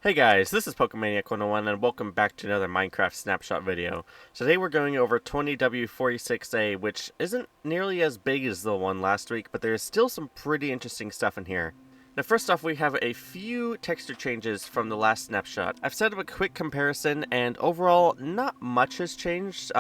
Hey guys, this is Pokemaniac101 and welcome back to another Minecraft Snapshot video. Today we're going over 20W46A, which isn't nearly as big as the one last week, but there's still some pretty interesting stuff in here. Now first off, we have a few texture changes from the last snapshot. I've set up a quick comparison, and overall, not much has changed,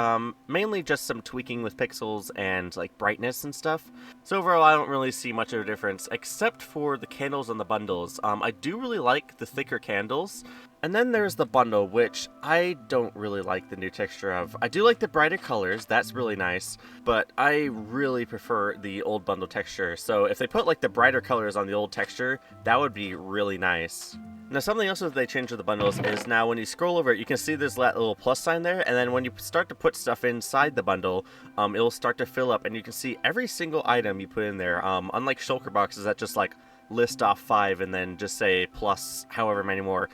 mainly just some tweaking with pixels and like brightness and stuff. So overall, I don't really see much of a difference, except for the candles on the bundles. I do really like the thicker candles. And then there's the bundle, which I don't really like the new texture of. I do like the brighter colors, that's really nice, but I really prefer the old bundle texture. So if they put like the brighter colors on the old texture, that would be really nice. Now something else that they changed with the bundles is now when you scroll over it, you can see there's that little plus sign there, and then when you start to put stuff inside the bundle, it'll start to fill up, and you can see every single item you put in there, unlike shulker boxes that just like list off 5 and then just say plus however many more.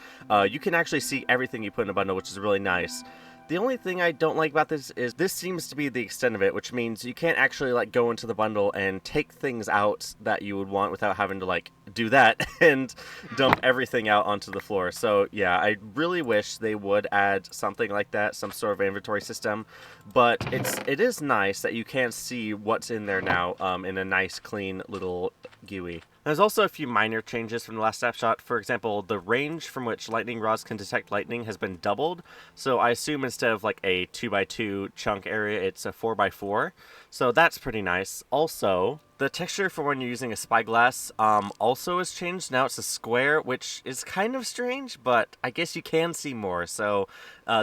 You can actually see everything you put in a bundle, which is really nice. The only thing I don't like about this is this seems to be the extent of it, which means you can't actually like go into the bundle and take things out that you would want without having to like do that and dump everything out onto the floor. So yeah, I really wish they would add something like that, some sort of inventory system, but it is nice that you can see what's in there now in a nice clean little GUI. There's also a few minor changes from the last snapshot. For example, the range from which lightning rods can detect lightning has been doubled. So I assume instead of like a 2x2 chunk area, it's a 4x4. So that's pretty nice. Also, the texture for when you're using a spyglass also has changed. Now it's a square, which is kind of strange, but I guess you can see more. So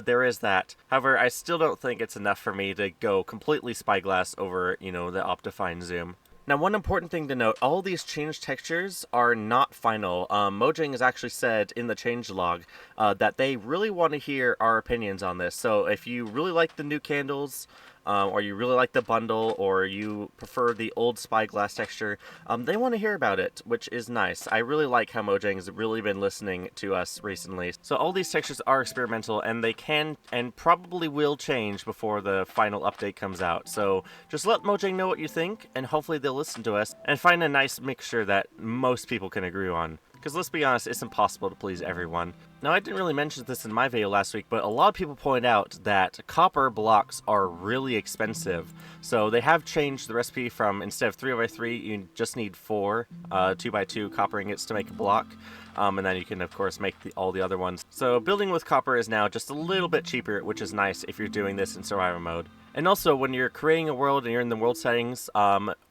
there is that. However, I still don't think it's enough for me to go completely spyglass over, the Optifine zoom. Now, one important thing to note, all these changed textures are not final. Mojang has actually said in the changelog that they really want to hear our opinions on this. So if you really like the new candles, or you really like the bundle, or you prefer the old spyglass texture, they want to hear about it, which is nice. I really like how Mojang has really been listening to us recently. So all these textures are experimental, and they can and probably will change before the final update comes out. So just let Mojang know what you think, and hopefully they'll listen to us and find a nice mixture that most people can agree on. Because let's be honest, it's impossible to please everyone. Now, I didn't really mention this in my video last week, but a lot of people point out that copper blocks are really expensive. So they have changed the recipe from, instead of 3x3, you just need 4 2x2 copper ingots to make a block. And then you can, of course, make all the other ones. So building with copper is now just a little bit cheaper, which is nice if you're doing this in survival mode. And also, when you're creating a world and you're in the world settings,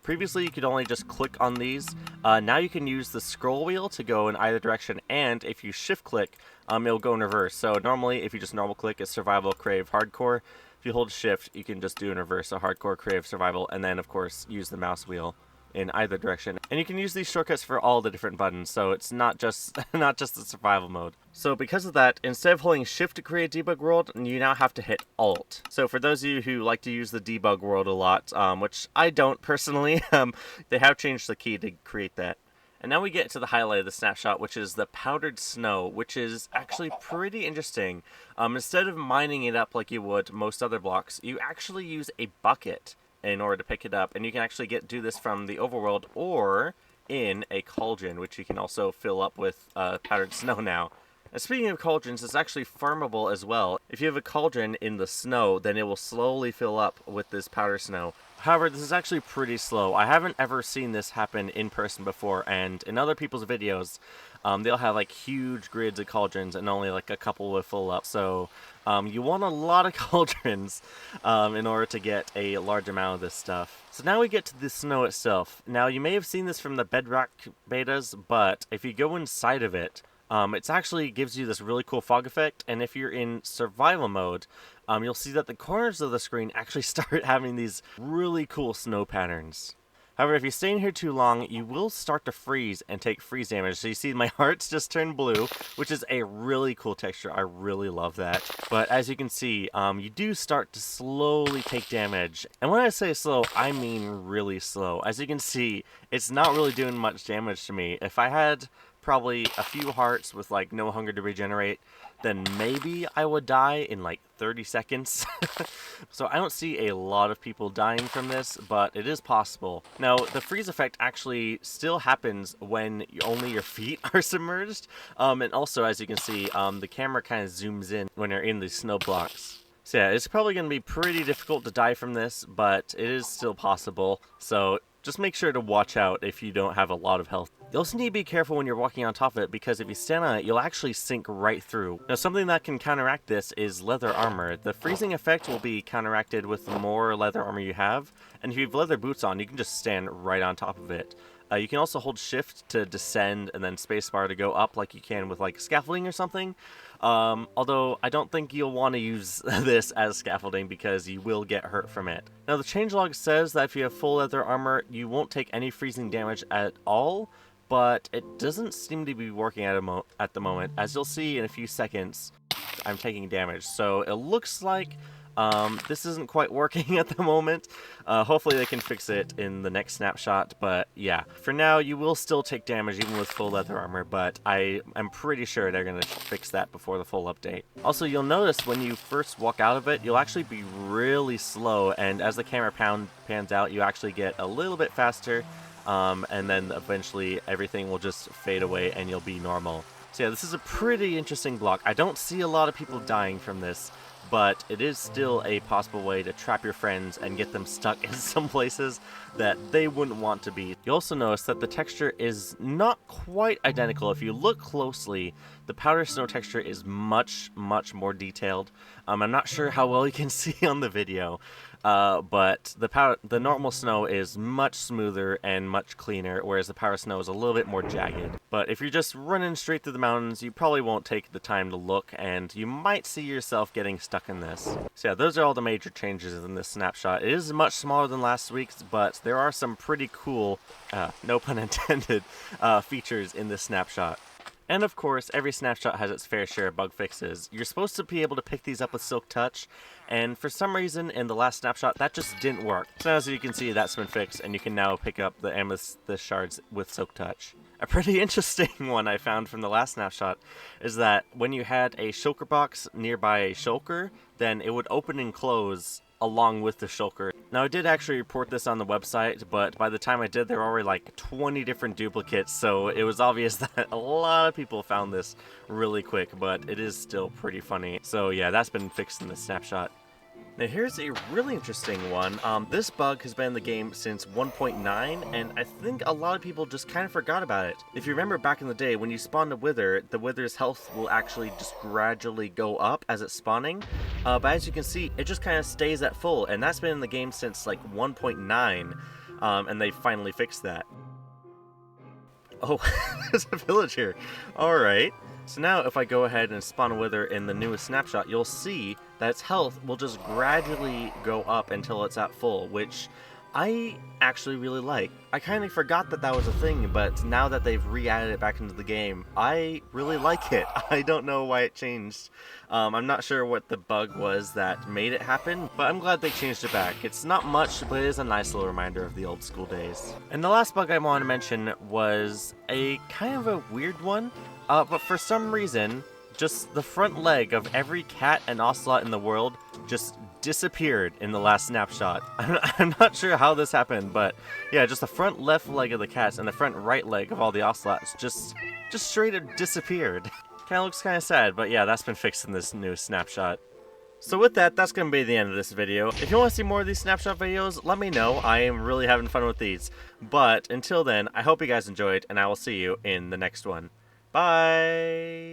previously you could only just click on these. Now you can use the scroll wheel to go in either direction, and if you shift click, it'll go in reverse. So normally, if you just normal click, it's survival, creative, hardcore. If you hold shift, you can just do in reverse, so hardcore, creative, survival, and then of course use the mouse wheel in either direction. And you can use these shortcuts for all the different buttons, so it's not just the survival mode. So because of that, instead of holding shift to create a debug world, you now have to hit alt. So for those of you who like to use the debug world a lot, which I don't personally, they have changed the key to create that. And now we get to the highlight of the snapshot, which is the powdered snow, which is actually pretty interesting. Instead of mining it up like you would most other blocks, you actually use a bucket in order to pick it up, and you can actually do this from the overworld or in a cauldron, which you can also fill up with powdered snow now. And speaking of cauldrons, it's actually farmable as well. If you have a cauldron in the snow, then it will slowly fill up with this powder snow. However, this is actually pretty slow. I haven't ever seen this happen in person before, and in other people's videos, they'll have like huge grids of cauldrons and only like a couple will fill up. So you want a lot of cauldrons in order to get a large amount of this stuff. So now we get to the snow itself. Now you may have seen this from the Bedrock betas, but if you go inside of it, it actually gives you this really cool fog effect, and if you're in survival mode, you'll see that the corners of the screen actually start having these really cool snow patterns. However, if you stay in here too long, you will start to freeze and take freeze damage. So you see my hearts just turned blue, which is a really cool texture. I really love that. But as you can see, you do start to slowly take damage. And when I say slow, I mean really slow. As you can see, it's not really doing much damage to me. If I had probably a few hearts with like no hunger to regenerate, then maybe I would die in like 30 seconds. So I don't see a lot of people dying from this, but it is possible. Now, the freeze effect actually still happens when only your feet are submerged. And also, as you can see, the camera kind of zooms in when you're in these snow blocks. So yeah, it's probably going to be pretty difficult to die from this, but it is still possible. So just make sure to watch out if you don't have a lot of health. You also need to be careful when you're walking on top of it, because if you stand on it, you'll actually sink right through. Now, something that can counteract this is leather armor. The freezing effect will be counteracted with the more leather armor you have, and if you have leather boots on, you can just stand right on top of it. You can also hold shift to descend and then spacebar to go up like you can with like scaffolding or something. Although I don't think you'll want to use this as scaffolding because you will get hurt from it. Now the changelog says that if you have full leather armor, you won't take any freezing damage at all, but it doesn't seem to be working at the moment. As you'll see in a few seconds, I'm taking damage. So it looks like this isn't quite working at the moment. Hopefully they can fix it in the next snapshot, but yeah. For now, you will still take damage even with full leather armor, but I'm pretty sure they're going to fix that before the full update. Also, you'll notice when you first walk out of it, you'll actually be really slow, and as the camera pans out, you actually get a little bit faster, and then eventually everything will just fade away and you'll be normal. So yeah, this is a pretty interesting block. I don't see a lot of people dying from this, but it is still a possible way to trap your friends and get them stuck in some places that they wouldn't want to be. You also notice that the texture is not quite identical. If you look closely, the powder snow texture is much more detailed. I'm not sure how well you can see on the video, but the normal snow is much smoother and much cleaner, whereas the powder snow is a little bit more jagged. But if you're just running straight through the mountains, you probably won't take the time to look, and you might see yourself getting stuck in this. So yeah, those are all the major changes in this snapshot. It is much smaller than last week's, but there are some pretty cool, no pun intended, features in this snapshot. And of course, every snapshot has its fair share of bug fixes. You're supposed to be able to pick these up with Silk Touch, and for some reason in the last snapshot that just didn't work. So as you can see, that's been fixed, and you can now pick up the amethyst shards with Silk Touch. A pretty interesting one I found from the last snapshot is that when you had a shulker box nearby a shulker, then it would open and close along with the shulker. Now I did actually report this on the website, but by the time I did, there were already like 20 different duplicates, so it was obvious that a lot of people found this really quick, but it is still pretty funny. So yeah, that's been fixed in the snapshot. Now here's a really interesting one. This bug has been in the game since 1.9, and I think a lot of people just kind of forgot about it. If you remember back in the day, when you spawn a wither, the wither's health will actually just gradually go up as it's spawning. But as you can see, it just kind of stays at full, and that's been in the game since like 1.9, and they finally fixed that. Oh, there's a villager. Alright. So now if I go ahead and spawn a wither in the newest snapshot, you'll see that its health will just gradually go up until it's at full, which I actually really like. I kind of forgot that that was a thing, but now that they've re-added it back into the game, I really like it. I don't know why it changed. I'm not sure what the bug was that made it happen, but I'm glad they changed it back. It's not much, but it is a nice little reminder of the old school days. And the last bug I want to mention was a kind of a weird one, but for some reason, just the front leg of every cat and ocelot in the world just disappeared in the last snapshot. I'm not sure how this happened, but yeah, just the front left leg of the cats and the front right leg of all the ocelots just straight up disappeared. Kind of looks kind of sad, but yeah, that's been fixed in this new snapshot. So with that, that's going to be the end of this video. If you want to see more of these snapshot videos, let me know. I am really having fun with these. But until then, I hope you guys enjoyed, and I will see you in the next one. Bye!